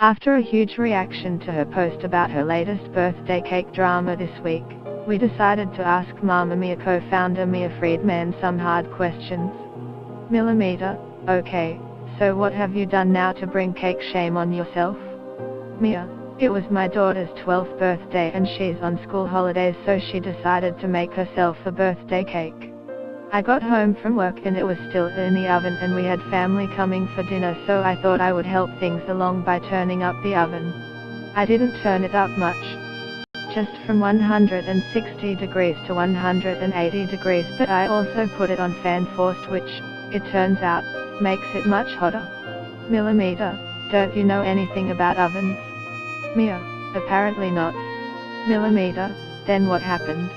After a huge reaction to her post about her latest birthday cake drama this week, we decided to ask Mama Mia co-founder Mia Freedman some hard questions. Millimeter, okay, so what have you done now to bring cake shame on yourself? Mia, it was my daughter's 12th birthday and she's on school holidays, so she decided to make herself a birthday cake. I got home from work and it was still in the oven and we had family coming for dinner, so I thought I would help things along by turning up the oven. I didn't turn it up much. Just from 160 degrees to 180 degrees, but I also put it on fan forced, which, it turns out, makes it much hotter. Millimeter, don't you know anything about ovens? Mia, apparently not. Millimeter, then what happened?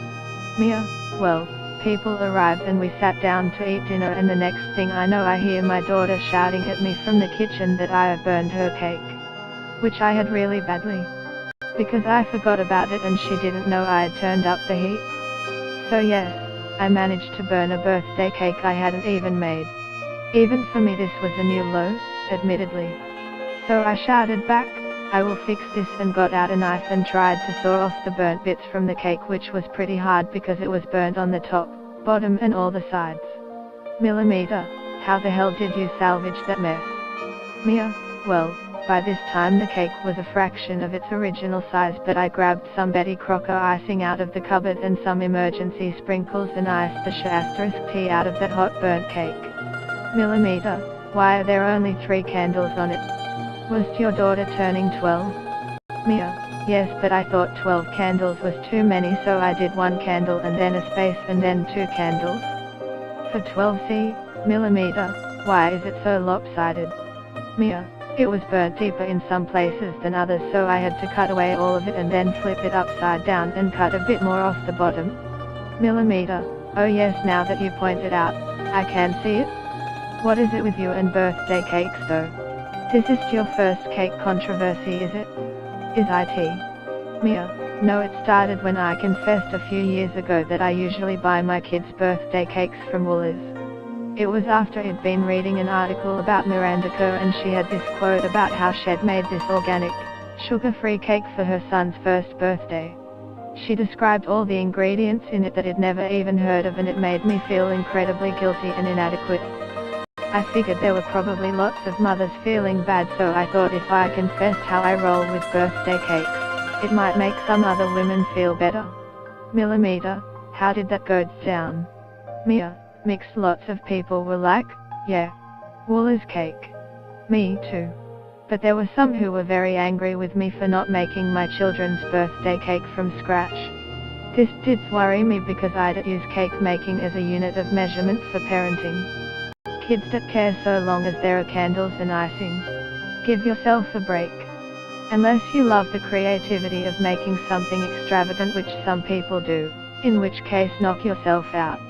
Mia, well, people arrived and we sat down to eat dinner, and the next thing I know I hear my daughter shouting at me from the kitchen that I have burned her cake. Which I had really badly. Because I forgot about it and she didn't know I had turned up the heat. So yes, I managed to burn a birthday cake I hadn't even made. Even for me this was a new low, admittedly. So I shouted back, I will fix this, and got out a knife and tried to saw off the burnt bits from the cake, which was pretty hard because it was burnt on the top, bottom and all the sides. Millimeter, how the hell did you salvage that mess? Mia, well, by this time the cake was a fraction of its original size, but I grabbed some Betty Crocker icing out of the cupboard and some emergency sprinkles and iced the *T out of that hot burnt cake. Millimeter, why are there only 3 candles on it? Was your daughter turning 12? Mia, yes, but I thought 12 candles was too many, so I did 1 candle and then a space and then 2 candles. For 12C, Millimeter, why is it so lopsided? Mia, it was burnt deeper in some places than others, so I had to cut away all of it and then flip it upside down and cut a bit more off the bottom. Millimeter, oh yes, now that you point it out, I can see it. What is it with you and birthday cakes though? This is your first cake controversy, is it? Is it? Mia, no, it started when I confessed a few years ago that I usually buy my kids' birthday cakes from Woolies. It was after I'd been reading an article about Miranda Kerr, and she had this quote about how she'd made this organic, sugar-free cake for her son's first birthday. She described all the ingredients in it that I'd never even heard of, and it made me feel incredibly guilty and inadequate. I figured there were probably lots of mothers feeling bad, so I thought if I confessed how I roll with birthday cakes, it might make some other women feel better. Millimeter, how did that go down? Mia, mixed, lots of people were like, yeah, Woolies cake. Me too. But there were some who were very angry with me for not making my children's birthday cake from scratch. This did worry me because I'd use cake making as a unit of measurement for parenting. Kids that care so long as there are candles and icing. Give yourself a break. Unless you love the creativity of making something extravagant, which some people do, in which case knock yourself out.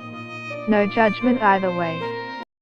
No judgment either way.